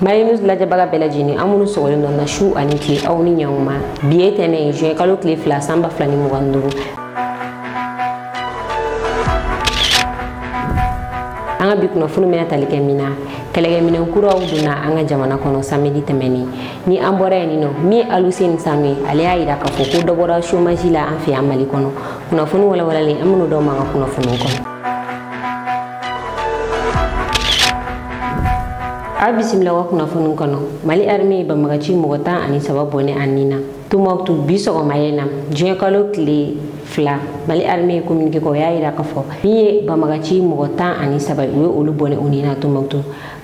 Maïnus lajabaga belajini amunu sogolon na shu ani kile aw ni nyawma biete ne je kalo kile fla samba flani muganduru anga bikuna funu mena talike mina kelege mina kuraw duna anga jamana kono samedi temeni ni ambore ni no mi alusen sami ale ayida ka foko dobora chômage la an fi amali kono kuna funu wala le amunu do manga kuna funu kono bisimila wa kuna funu kono mali army ba magaci mogota ani sababu ne anina tumoktu biso ko mayena je kalo kli fla mali army communique ko yaira ka fo bi ba magaci mogota ani sababu we olu bone unina tumoktu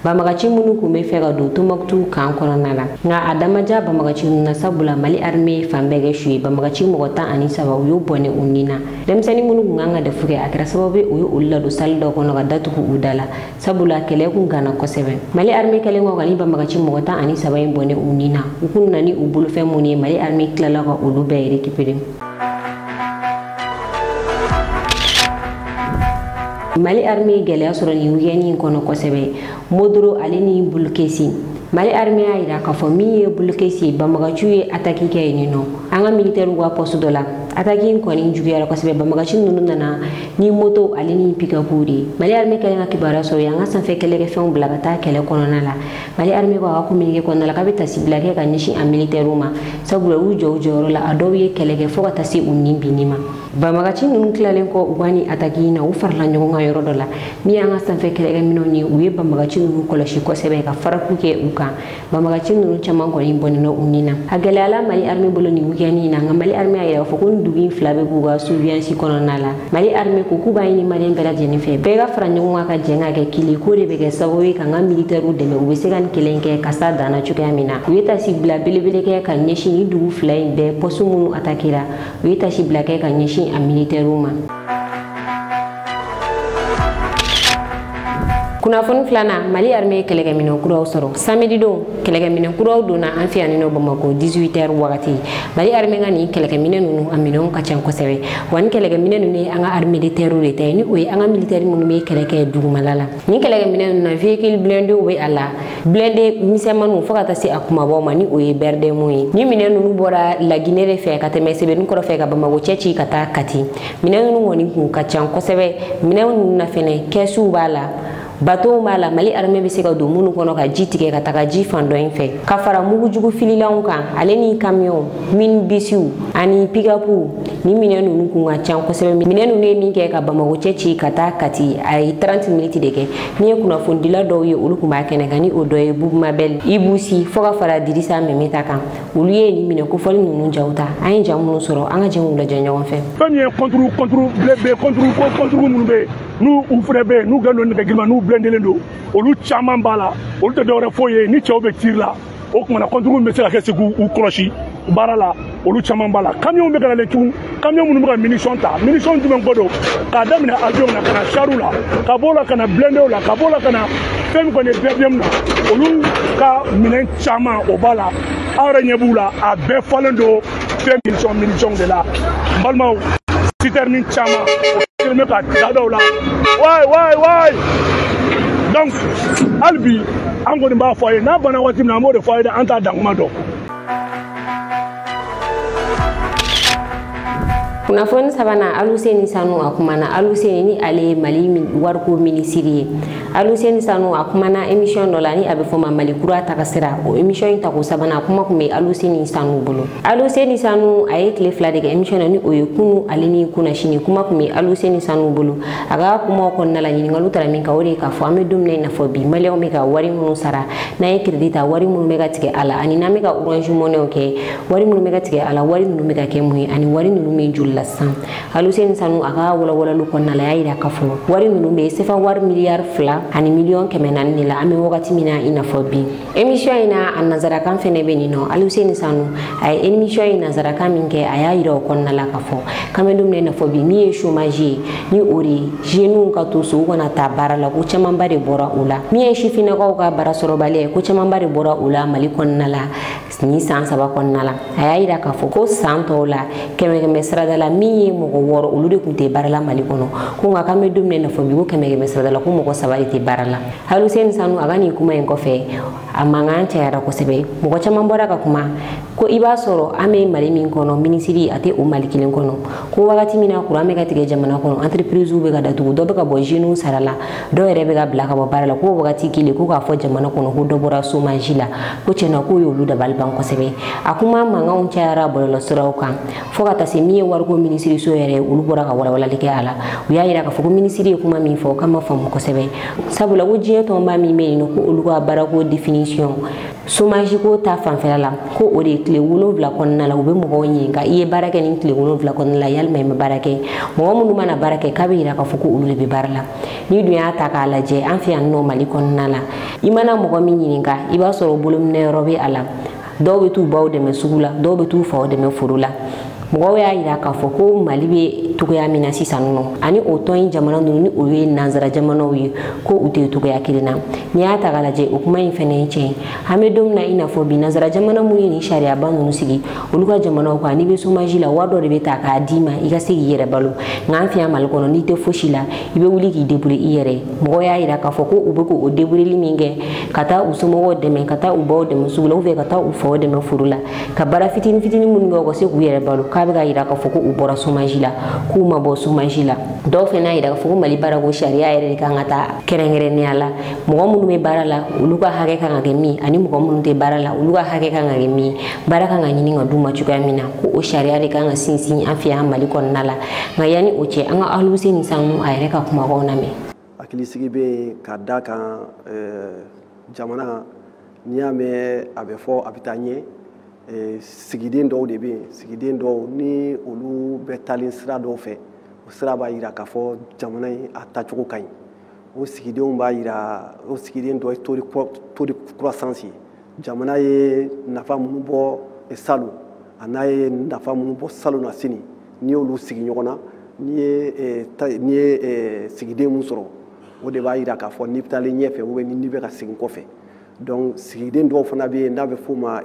ba magaci munu ku me fega do tumoktu kan kono nala nga adamaja ba magaci na sabula mali army fambege shui ba magaci mogota ani sababu yo bone unina demsani munu nganga de fuke akra sababu we ulla do saldo kono ga datu ku udala sabula kele ku ngana ko sebe mali army kele ngo gani ba magaci mogota ani sababu bone unina ukunna ni ubulu fe muni mali army klala ko ulu be récupérer mali army gele soro ni yeni kono ko sebe modro alini bulkesi mali army ayira ka fo mi bulkesi ba magaci ataki ke ni no anga militaire wa poste de la ataki ko ni jugera ko sebe ba magaci nunu nana ni moto alini pika kuri mali army kele nga kibara so yanga san fe kele fe on blagata kele kono nala mali army ko ko mi ko nala ka bita siblage ka nishi a militaire ma sabula ujo la adoye kele ke fo ka tasi unimbi nima ba magaci nunu klalen ko wani ataki na u farla nyonga yoro dola mi anga san fe kele ga minoni uye ba magaci nunu ko la shi ko sebe ka faraku ke uka ba magaci nunu chama ko ni bonino unina agalala mali army bolo ni wugani na mali army ayira fo ko dugin flabe guga souviens si kono nala mali army ko kuba ni mali bela jenife bega franyo ka jenga ke kili ko de bege sawoyi ka ngam militaire de me ubesegan kelenke kasa dana chuke amina uyeta si bla belebele ke ka nyeshi ni dugu fly be posumunu atakira uyeta si bla ke ka nyeshi a militaire ma kuna fon flana mali armée kelege mino kuraw soro samedi do kelege mino kuraw do na anfi anino bamako 18h wakati mali armée ngani kelege mino nunu amino ka chan ko sewe wan kelege mino nunu anga armée de terroriste tay ni oy anga militaire munu me kelege dugu malala ni kelege mino na véhicule blindé we ala blindé misemanu fokata si akuma bo mani oy berde moy ni mino nunu bora la Guinée fe ka teme sebe nu ko fe ka bamako chechi kata kati mino nunu woni ku ka chan ko sewe mino nunu na fene kesu bala bateau mala mali armée be se ka do munu kono ka jitike ka taka ji fando infe ka fara mugu jugu fililaun kan ale ni camion min bisiu ani pigapu ni minenu nuku nga chan ko sebe minenu ne ni ke ka bamago chechi kata kati ay 30 minutes de ke ni kuna fondila do ye ulu kuma kene gani o do e bu mabel ibusi foka fara dirisa me metaka uluye ni mine ko fol nunu jawta ay jamu soro anga jamu la janyo fe premier contre munu be nous ouvre nous gagnons nous blender les dos au lieu chaman bala au lieu de foyer ni tchao tir là au qu'on a contrôle mais c'est la question ou crochi barala au lieu chaman bala camion be gala tout camion nous ba munition du même godo ka damina avion na kana charula ka bola kana blender la ka bola kana fem ko ne deuxième na au lieu ka minen chaman au bala ara nyebula a be falendo fem munition de la balma si termine chama me ka dado la why donc albi ango ni ba foye na bana wati na mo de foye da anta danguma do kuna fon sabana aluseni sanu akumana aluseni ni ale mali warko ministrie aluseni sanu akumana émission dola ni abe foma mali kura takasira o émission ta ko sabana akuma kume aluseni sanu bolo aluseni sanu ay clé flade émission ni o yekunu alini kuna shini kuma kume aluseni sanu bolo aga kuma ko nala ni ngalu tara min ka wori ka fo ame dum ne na fo bi male o me ka wari mun sara na e credita wari mun me ga tike ala ani na me ka orange money okay wari mun me ga tike ala wari mun me ga ke mu ani wari mun me julla sam aluseni sanu aga wala lu konna la yaida kafo wari nunu be sefa war milliard fla ani million kemenan ni la ame wakati mina ina fobi emission ina anazara kan fene benino aluseni sanu ay emission ina nazara kan minke ayira konna la kafo kamendum ne na fobi mi chômage ni ori jenu ka to so wana tabara la ko chamambare bora ula mi shifina ko ka bara sorobale ko chamambare bora ula mali konna la ni san saba konna la ayira kafo ko santo la keme srada la min ye mɔgɔ 6 olu de kun tɛ baara la Mali kɔnɔ ko nka k'an bɛ don min na fɔ bi ko 100 sara la ko mɔgɔ 3 de tɛ baara la hali Hussein Sanu a ka nin kuma in kɔfɛ a mankan cayara kosɛbɛ mɔgɔ caman bɔra ka kuma ko i b'a sɔrɔ an bɛ Mali min kɔnɔ minisiri a tɛ o Mali kelen kɔnɔ ko wagati min na courant bɛ ka tigɛ jamana kɔnɔ entreprise bɛ ka datugu dɔ bɛ ka bɔ jeunes sara la dɔw yɛrɛ bɛ ka bila ka bɔ baara la ko wagati kelen ko k'a fɔ jamana kɔnɔ ko dɔ bɔra chômage la ko tiɲɛna ko y'olu dabali ban kosɛbɛ a kuma mankanw cayara bɔlɔlɔsiraw kan fo ka taa se min ye wariko minisiriso yɛrɛ olu bɔra ka walawalali kɛ a la u y'a yira k'a fɔ ko minisiri ye kuma min fɔ k'a ma faamu kosɛbɛ sabula ko diɲɛ tɔnba min bɛ yen ko olu ka baarako définition chômage ko ta fanfɛla la ko o de tile 7 kɔnɔna la u bɛ mɔgɔw ɲininka i ye baara kɛ ni tile 7 kɔnɔna la yalima i ma baara kɛ mɔgɔ minnu mana baara kɛ k'a bɛ yira k'a fɔ ko olu de bɛ baara la ni dun y'a ta k'a lajɛ an fɛ yan nɔ Mali kɔnɔna la i mana mɔgɔ min ɲininka i b'a sɔrɔ bolominɛyɔrɔ bɛ a la dɔw bɛ t'u baw dɛmɛ sugu la dɔw bɛ t'u faw dɛmɛ foro la mɔgɔw y'a yira k'a fɔ ko Mali bɛ togoya min na sisan nɔ ani o tɔn in jamana ninnu ni o ye nanzara jamanaw ye ko u tɛ togoya kelen na n'i y'a ta k'a lajɛ o kuma in fɛnɛ ye tiɲɛ an bɛ don min na i n'a fɔ bi nanzara jamana minnu ye nin sariyaba ninnu sigi olu ka jamanaw kan n'i bɛ chômage la wari dɔ de bɛ ta k'a d'i ma i ka se k'i yɛrɛ balo nka an fɛ yan Mali kɔnɔ n'i tɛ fosi la i bɛ wuli k'i débrouiller i yɛrɛ mɔgɔw y'a yira k'a fɔ ko u bɛ k'o débrouiller min kɛ ka taa u somɔgɔw dɛmɛ ka taa u baw dɛmɛ sugu la ou bien ka taa u faw dɛmɛ foro la ka baara fitinin fitinin minnu kɛ u ka se k'u yɛrɛ balo k'a bɛ ka yira k'a fɔ ko u bɔra chômage la k'u ma bɔ chômage la dɔw fɛnɛ y'a yira k'a fɔ ko Mali baarako sariya yɛrɛ de kan ka taa kɛrɛnkɛrɛnnenya la mɔgɔ minnu bɛ baara la olu ka hakɛ kan ka kɛ min ani mɔgɔ minnu tɛ baara la olu ka hakɛ kan ka kɛ min baara kan ka ɲini ka d'u ma cogoya min na ko o sariya de kan ka sinsin an fɛ yan Mali kɔnɔna la nka yanni o cɛ an ka Hussein Sanu a yɛrɛ ka kumakanw lamɛn. Hakilisigi bɛ ka da kan jamana n'i y'a mɛn a bɛ fɔ a bɛ taa ɲɛ sigiden dɔw de bɛ yen sigiden dɔw ni olu bɛ taalen sira dɔw fɛ o sira b'a yira k'a fɔ jamana in a tacogo ka ɲi o sigidenw b'a yira o sigiden dɔ ye taux de croissance ye jamana ye nafa minnu bɔ salon a n'a ye nafa minnu bɔ salon na sini n'i y'olu sigi ɲɔgɔn na n'i ye sigiden mun sɔrɔ o de b'a yira k'a fɔ n'i bɛ taalen ɲɛfɛ ou bien n'i bɛ ka segin kɔfɛ donc sigiden dɔw fana bɛ yen n'a bɛ f'o ma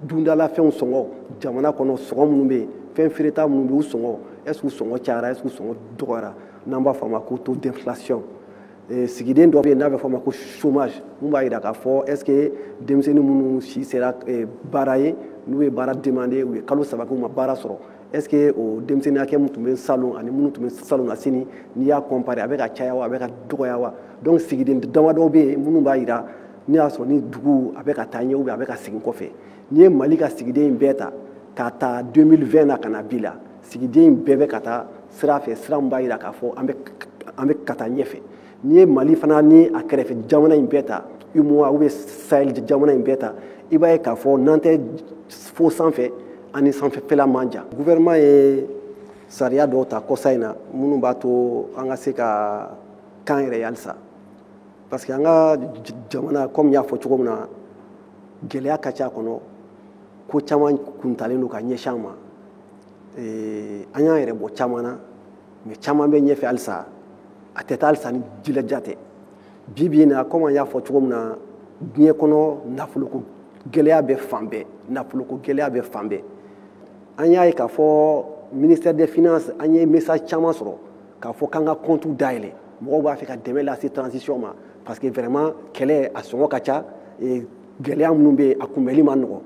dundalafɛnw sɔngɔ jamana kɔnɔ sɔngɔ minnu bɛ yen fɛn feereta minnu bɛ yen u sɔngɔ est ce que sɔngɔ cayara est ce que sɔngɔ dɔgɔyara n'an b'a fɔ a ma ko taux d'inflation sigiden dɔ bɛ yen n'a bɛ fɔ a ma ko chômage mun b'a yira k'a fɔ est ce que denmisɛnnin minnu si sera baara ye n'u ye baara demander u ye kalo 3 k'u ma baara sɔrɔ est ce que o denmisɛnnin hakɛ min tun bɛ salon ani minnu tun bɛ salon na sini n'i y'a comparer a bɛ ka caya wa a bɛ ka dɔgɔya wa donc sigiden damadɔ bɛ yen minnu b'a yira n'i y'a sɔrɔ ni dugu a bɛ ka taa ɲɛ ou bien a bɛ ka segin kɔfɛ n'i ye Mali ka sigiden in bɛɛ ta k'a ta 2020 na ka na bi la sigiden in bɛɛ bɛ ka taa sira fɛ sira min b'a yira k'a fɔ an bɛ ka taa ɲɛfɛ n'i ye Mali fana ni a kɛrɛfɛ jamana in bɛɛ ta UMOA ou bien Sahel jamana in bɛɛ ta i b'a ye k'a fɔ n'an tɛ fo sanfɛ ani sanfɛfɛla man jan gouvernement ye sariya dɔw ta kɔsa in na minnu b'a to an ka se ka kan yɛrɛ ye halisa parce que an ka jamana comme n y'a fɔ cogo min na gɛlɛya ka ca a kɔnɔ ko caman kuntalen don ka ɲɛsin an ma an y'an yɛrɛ bɔ caman na mais caman bɛ ɲɛfɛ halisa a tɛ taa halisa ni jilaja tɛ bi bi in na comme an y'a fɔ cogo min na diɲɛ kɔnɔ nafoloko gɛlɛya bɛ fan bɛɛ nafoloko gɛlɛya bɛ fan bɛɛ an y'a ye k'a fɔ ministère des finances an ye message caman sɔrɔ k'a fɔ k'an ka compte dayɛlɛ mɔgɔw b'a fɛ ka dɛmɛ lase transition ma parce que vraiment kɛlɛ a sɔngɔ ka ca gɛlɛya minnu bɛ yen a kunbɛli ma nɔgɔ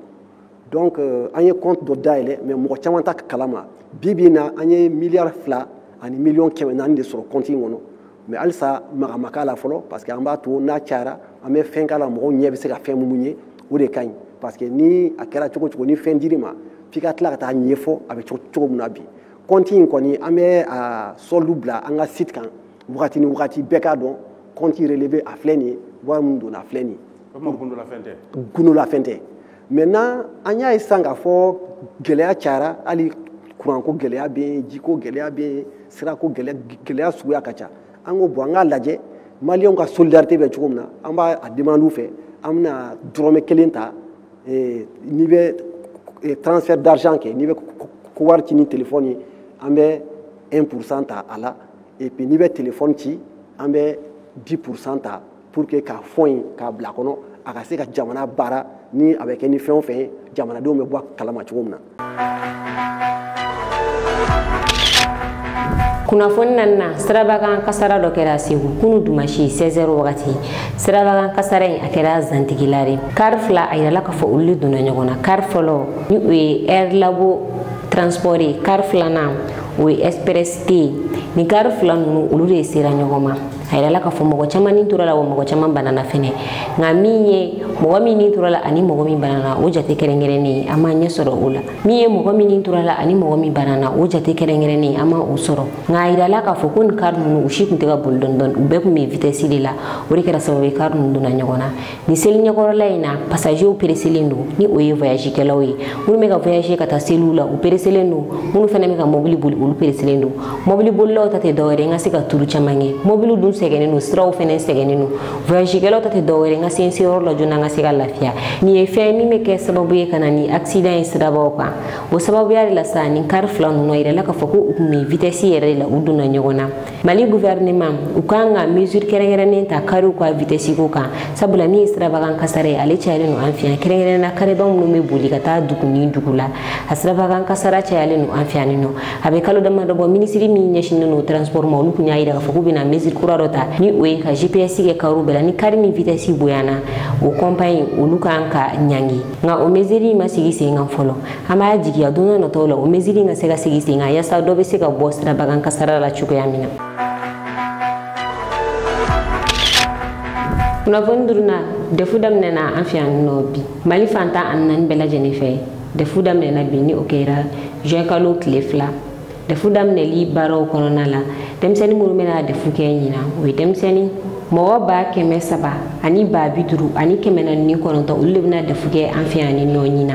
donc an ye compte dɔ dayɛlɛ mais mɔgɔ caman ta kalama bi bi in na an ye miliyari 2 ani miliyɔn 400 de sɔrɔ compte in kɔnɔ mais halisa maga ma k'a la fɔlɔ parce que an b'a to n'a cayara an bɛ fɛn k'a la mɔgɔw ɲɛ bɛ se ka fɛn minnu ye o de ka ɲi parce que ni a kɛra cogo cogo ni fɛn dir'i ma f'i ka tila ka taa ɲɛfɔ a bɛ cogo min na bi compte in kɔni an bɛ a solde bila an ka site kan wagati ni wagati bɛɛ k'a dɔn compte relevé a filɛ nin ye wari min donna a filɛ nin ye gundolafɛn tɛ maintenant an y'a ye sisan k'a fɔ gɛlɛya cayara hali kuranko gɛlɛya bɛ yen jiko gɛlɛya bɛ yen sirako gɛlɛya suguya ka ca an ko bon an k'a lajɛ maliyɛnw ka solidarité bɛ cogo min na an b'a demande u fɛ an bɛna dɔrɔmɛ 1 ta n'i bɛ transfert d'argent kɛ n'i bɛ ko wari ci ni téléphone ye an bɛ 1% ta a la et puis n'i bɛ téléphone ci an bɛ 10% ta pour que ka fond in k'a bila kɔnɔ a ka se ka jamana baara ni a bɛ kɛ ni fɛn o fɛn ye jamanadenw bɛ bɔ a kalama cogo min na kunnafoni nanna sirabakan kasara dɔ kɛra Segu kunu dumashi 16h wagati. Sirabakan kasara in a kɛra zantigilare car fila a yirala ka fɔ olu donna ɲɔgɔn na. Car fɔlɔ ni o ye Air Labo Transport ye, car filanan o ye Express T. Ni car fila ninnu olu de sera ɲɔgɔn ma. A yirala ka fɔ mɔgɔ caman ni tora la wa mɔgɔ caman banana fɛnɛ. Nka min ye mɔgɔ min ni tora la ani mɔgɔ min banana o jate kɛrɛnkɛrɛnnen an ma ɲɛ sɔrɔ o la. Min ye mɔgɔ min ni tora la ani mɔgɔ min banana o jate kɛrɛnkɛrɛnnen an ma o sɔrɔ. Nka a yirala ka fɔ ko ni car ninnu u si kun tɛ ka boli dɔɔni dɔɔni u bɛɛ kun bɛ vitesse de la. O de kɛra sababu ye car ninnu donna ɲɔgɔn na. Ni seli ɲɛkɔrɔla in na passagers pereselen don ni o ye voyage kɛlaw ye. Minnu bɛ ka voyage ka taa seliw la u pereselen don. Minnu fɛnɛ bɛ ka mobili boli olu pereselen don. Mobili bolilaw ta tɛ dɔwɛrɛ n ka se ka turu caman kɛ. Mobili dun sɛgɛnnen don siraw fɛnɛ sɛgɛnnen don. Voyage kɛlaw ta tɛ dɔwɛrɛ n ka se n seyɔrɔ la joona n ka se ka lafiya. Nin ye fɛn min bɛ kɛ sababu ye ka na ni accident ye sirabaw kan. O sababuya de la sa ni car fila ninnu a yirala ka fɔ ko u kun bɛ vitesse yɛrɛ de la u donna ɲɔgɔn na. Mali gouvernement u kan ka mesure kɛrɛnkɛrɛnnen ta kariw ka vitesse ko kan. Sabula min ye sirabakan kasara ye ale cayalen don an fɛ yan kɛrɛnkɛrɛnnen na kariba minnu bɛ boli ka taa dugu ni dugu la. A sirabakan kasara cayalen don an fɛ yan nɔ. A bɛ kalo damadɔ bɔ minisiri min ɲɛsinnen don transport ma olu kun y'a yira ka fɔ k'u bɛna mesure kura dɔ ta ni o ye ka GPS kɛ kariw bɛɛ la ni kari min vitesse bonyana o compagnie olu kan ka ɲangi. Nka o mesure in ma sigi sen kan fɔlɔ. An b'a jigiya don dɔ nataw la o mesure in ka se ka sigi sen kan yaasa dɔ bɛ se ka bɔ sirabakan kasara la cogoya min na. Kunnafoni duruna defu daminɛna an fɛ yan nɔ bi Mali fantan ani naani bɛɛ lajɛlen fɛ defu daminɛna bi ni o kɛra juin kalo tile 2. Defu daminɛli baaraw kɔnɔna la denmisɛnnin minnu bɛna defu kɛ ɲina o ye denmisɛnnin mɔgɔ 300 ani 50 ani 409 olu de bɛna defu kɛ an fɛ yan nɔ ɲina.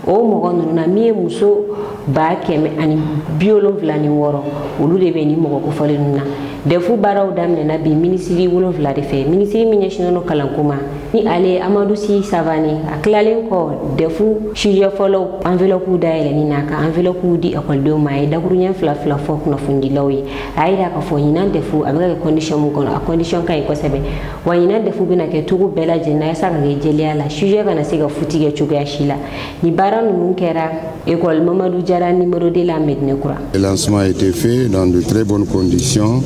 O mɔgɔ ninnu na min ye muso 100 ani 76 olu de bɛ ni mɔgɔ kofɔlen ninnu na. Defu baaraw daminɛna bi minisiri 7 de fɛ minisiri min ɲɛsinnen don kalanko ma ni ale Amadou Sy Savani a tilalen kɔ defu sujet fɔlɔ enveloppe dayɛlɛni n'a ka enveloppe di ekɔlidenw ma a ye dakuruɲɛ 2 fɔ kunnafonidilaw ye. A yira k'a fɔ ɲinan defu a bɛ ka kɛ condition min kɔnɔ a condition ka ɲi kosɛbɛ wa ɲinan defu bɛna kɛ cogo bɛɛ lajɛlen na yaasa ka kɛ jɛlenya la sujet kana se ka futi kɛ cogoya si la. Ni baara ninnu kɛra école Mamadou Diarra numéro 2 la Médinekura. Le lancement a été fait dans de très bonnes conditions.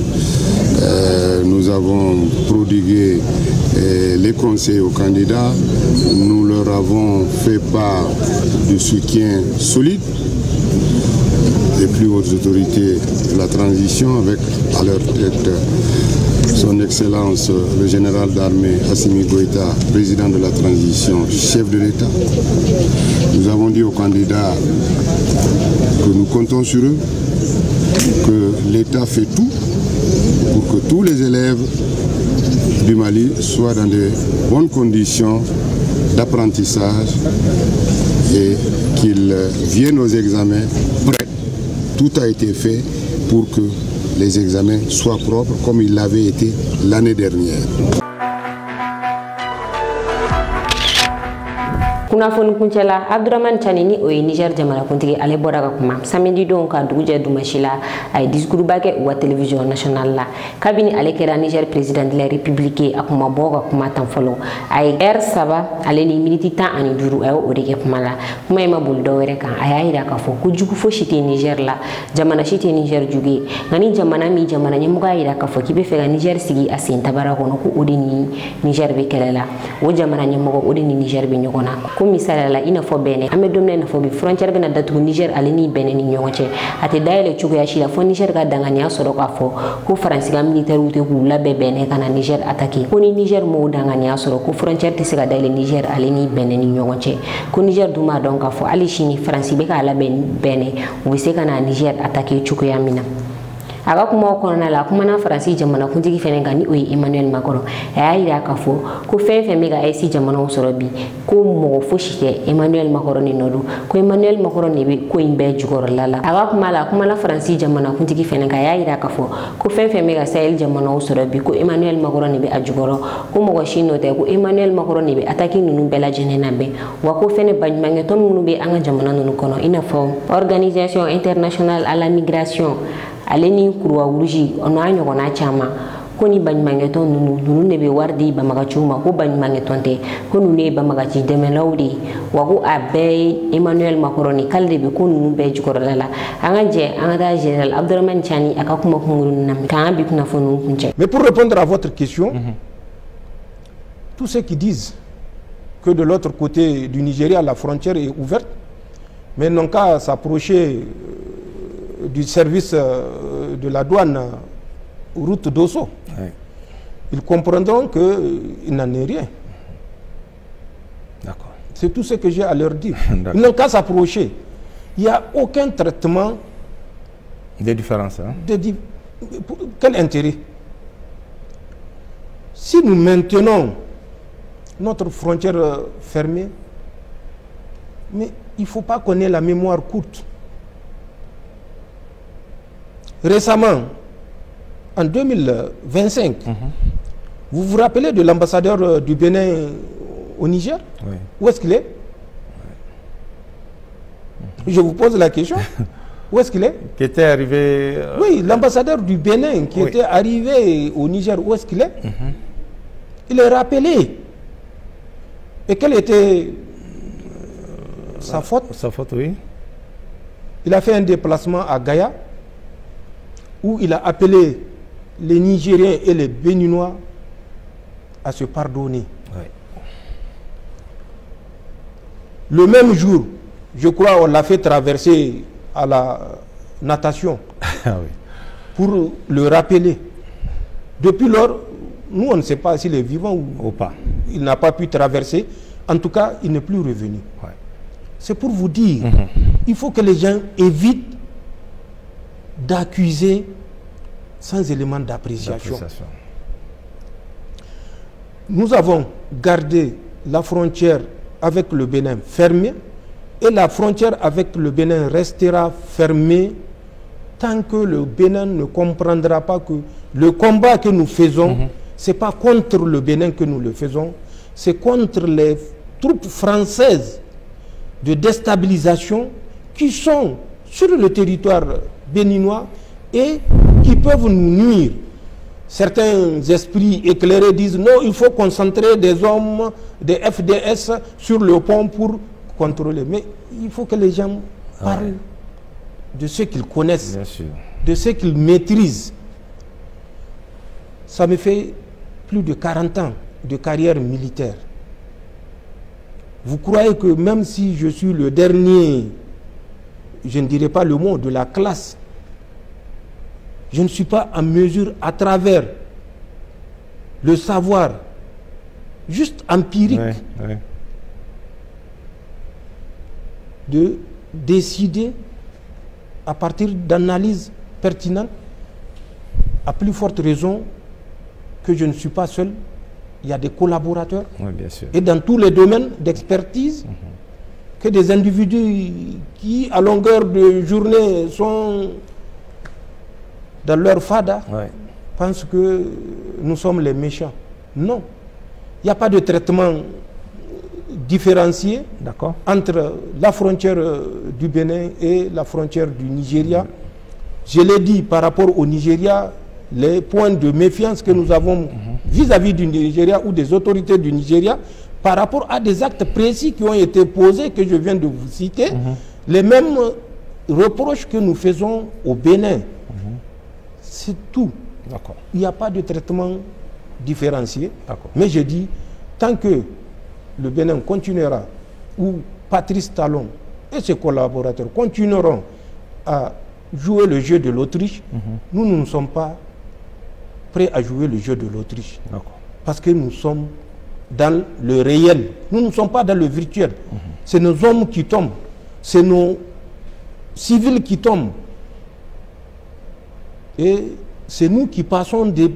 Nous avons prodigué les conseils aux candidats. Nous leur avons fait part du soutien solide des plus hautes autorités de la transition avec à leur tête son Excellence le général d'armée Assimi Goïta, président de la transition, chef de l'État. Nous avons dit aux candidats que nous comptons sur eux, que l'État fait tout pour que tous les élèves du Mali soient dans de bonnes conditions d'apprentissage et qu'ils viennent aux examens prêts. Tout a été fait pour que les examens soient propres comme ils l'avaient été l'année dernière. Kunnafoni kuncɛla Abdurahmane Tchani ni o ye Niger jamanakuntigi ale bɔra ka kuma samedi don ka dugujɛ dumashi la a ye discours ba kɛ u ka télévision nationale la kabini ale kɛra Niger président de la République a kuma bɔ ka kuma tan fɔlɔ a ye heure 3 ale ni miniti 15 a ye o de kɛ kuma la kuma in ma boli dɔwɛrɛ kan a y'a yira k'a fɔ ko jugu fosi tɛ Niger la jamana si tɛ Niger jugu ye nka ni jamana min jamana ɲɛmɔgɔ y'a yira k'a fɔ k'i bɛ fɛ ka Niger sigi a sen tabara kɔnɔ ko o de ni Niger bɛ kɛlɛ la o jamana ɲɛmɔgɔ o de ni Niger bɛ ɲɔgɔn na ko misaliya la i n'a fɔ Benin an bɛ don min na i n'a fɔ bi frontière bɛna datugu Niger ale ni Benin ni ɲɔgɔn cɛ a tɛ dayɛlɛ cogoya si la fo Niger ka danganiya sɔrɔ k'a fɔ ko Faransi ka militaires tɛ k'u labɛn Benin ka na Niger attaquer ko ni Niger m'o danganiya sɔrɔ ko frontière tɛ se ka dayɛlɛ Niger ale ni Benin ni ɲɔgɔn cɛ ko Niger dun b'a dɔn k'a fɔ hali sini Faransi bɛ k'a labɛn Benin u bɛ se ka na Niger attaquer cogoya min na. A ka kumaw kɔnɔna la a kumana Faransi jamanakuntigi fɛnɛ kan ni o ye Emmanuel Macron a y'a yira k'a fɔ ko fɛn fɛn bɛ ka AES jamanaw sɔrɔ bi ko mɔgɔ fosi tɛ Emmanuel Macron ni nɔ don ko Emmanuel Macron de bɛ ko in bɛɛ jukɔrɔla la a ka kuma la a kumana Faransi jamanakuntigi fɛnɛ kan a y'a yira k'a fɔ ko fɛn fɛn bɛ ka Sahel jamanaw sɔrɔ bi ko Emmanuel Macron de bɛ a jukɔrɔ ko mɔgɔ si nɔ tɛ ko Emmanuel Macron de bɛ attaque ninnu bɛɛ lajɛlen labɛn wa ko fɛnɛ baɲumankɛtɔn minnu bɛ an ka jamana ninnu kɔnɔ i n'a fɔ Organisation internationale à la migration ale ni Croix Rouge o n'a ɲɔgɔnna caman ko ni baɲumankɛ tɔn nunu de bɛ wari di banbagaciw ma ko baɲumankɛ tɔn tɛ ko nunu ye banbagaci dɛmɛlaw de ye wa ko a bɛɛ ye Emmanuel Macron k'ale de bɛ ko nunu bɛɛ jukɔrɔla la. An ka jɛ an ka taa Général Abdourahmane Tiani a ka kuma kunkurunin na k'an bi kunnafoniw kuncɛ. Mais pour répondre à votre question, tous ceux qui disent que de l'autre côté du Nigeria la frontière est ouverte, mais n'ont qu'à s'approcher du service de la douane route d'Osso. Oui. Ils comprendront qu'il n'en est rien. D'accord. C'est tout ce que j'ai à leur dire. Ils n'ont qu'à s'approcher. Il n'y a aucun traitement de différence. Hein? Quel intérêt? Si nous maintenons notre frontière fermée, mais il ne faut pas qu'on ait la mémoire courte. Récemment, en 2025, vous vous rappelez de l'ambassadeur du Bénin au Niger? Oui. Où est-ce qu'il est? Oui. Je vous pose la question. Où est-ce qu'il est? Qui était arrivé... Oui, l'ambassadeur du Bénin qui était arrivé au Niger, où est-ce qu'il est? Il est rappelé. Et quelle était sa faute? Sa faute, oui. Il a fait un déplacement à Gaïa, où il a appelé les Nigériens et les Béninois à se pardonner. Oui. Le même jour, je crois on l'a fait traverser à la natation pour le rappeler. Depuis lors, nous on ne sait pas s'il est vivant ou pas. Il n'a pas pu traverser. En tout cas, il n'est plus revenu. Ouais. C'est pour vous dire, il faut que les gens évitent d'accuser sans élément d'appréciation. Nous avons gardé la frontière avec le Bénin fermée et la frontière avec le Bénin restera fermée tant que le Bénin ne comprendra pas que le combat que nous faisons, ce n'est pas contre le Bénin que nous le faisons, c'est contre les troupes françaises de déstabilisation qui sont sur le territoire béninois et qui peuvent nous nuire. Certains esprits éclairés disent non, il faut concentrer des hommes, des FDS sur le pont pour contrôler. Mais il faut que les gens parlent de ce qu'ils connaissent, de ce qu'ils maîtrisent. Ça me fait plus de 40 ans de carrière militaire. Vous croyez que même si je suis le dernier, je ne dirais pas le mot, de la classe, je ne suis pas en mesure, à travers le savoir, juste empirique, de décider à partir d'analyses pertinentes, à plus forte raison que je ne suis pas seul. Il y a des collaborateurs, bien sûr. Et dans tous les domaines d'expertise, que des individus qui, à longueur de journée, sont dans leur fada, pensent que nous sommes les méchants. Non. Il n'y a pas de traitement différencié entre la frontière du Bénin et la frontière du Nigeria. Je l'ai dit par rapport au Nigeria, les points de méfiance que nous avons vis-à-vis du Nigeria ou des autorités du Nigeria par rapport à des actes précis qui ont été posés, que je viens de vous citer, les mêmes reproches que nous faisons au Bénin. C'est tout. Il n'y a pas de traitement différencié. Mais je dis, tant que le Bénin continuera, ou Patrice Talon et ses collaborateurs continueront à jouer le jeu de l'Autriche, nous ne sommes pas prêts à jouer le jeu de l'Autriche. Parce que nous sommes dans le réel. Nous ne sommes pas dans le virtuel. C'est nos hommes qui tombent. C'est nos civils qui tombent. Et c'est nous qui passons des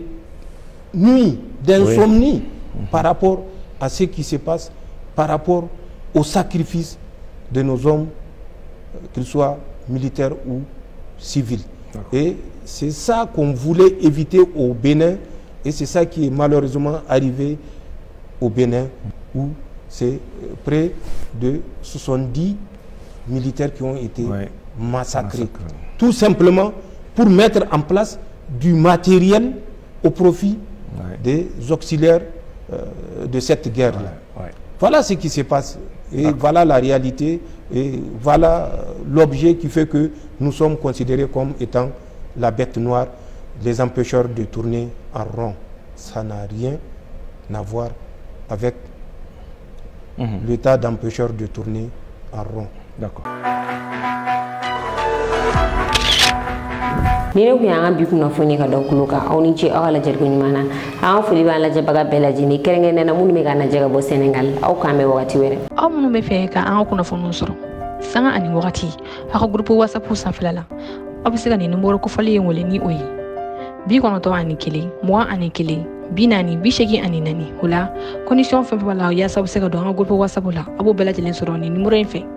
nuits d'insomnie par rapport à ce qui se passe, par rapport au sacrifice de nos hommes, qu'ils soient militaires ou civils. Et c'est ça qu'on voulait éviter au Bénin, et c'est ça qui est malheureusement arrivé au Bénin, où c'est près de 70 militaires qui ont été massacrés. Tout simplement pour mettre en place du matériel au profit des auxiliaires de cette guerre-là. Voilà ce qui se passe. Et voilà la réalité. Et voilà l'objet qui fait que nous sommes considérés comme étant la bête noire, les empêcheurs de tourner en rond. Ça n'a rien à voir avec l'état d'empêcheur de tourner en rond. D'accord. Ni ne kun y'an ka bi kunnafoni ka dɔ kulo kan aw ni ce aw ka lajɛliko ɲuman na an ka foli b'an lajɛbaga bɛɛ lajɛlen kɛrɛnkɛrɛnnena minnu bɛ k'an lajɛ ka bɔ Senegal aw k'an bɛn wagati wɛrɛ. Aw minnu bɛ fɛ ka an ka kunnafoniw sɔrɔ sanga ani wagati aw ka groupe WhatsApp sanfɛla la aw bɛ se ka nin numéro kofɔli in wele ni o ye 91 21 40 84 o la condition fɛn fɛn b'a la yaasa aw bɛ se ka don an ka groupe WhatsApp la aw b'o bɛɛ lajɛlen sɔrɔ nin numéro in fɛ.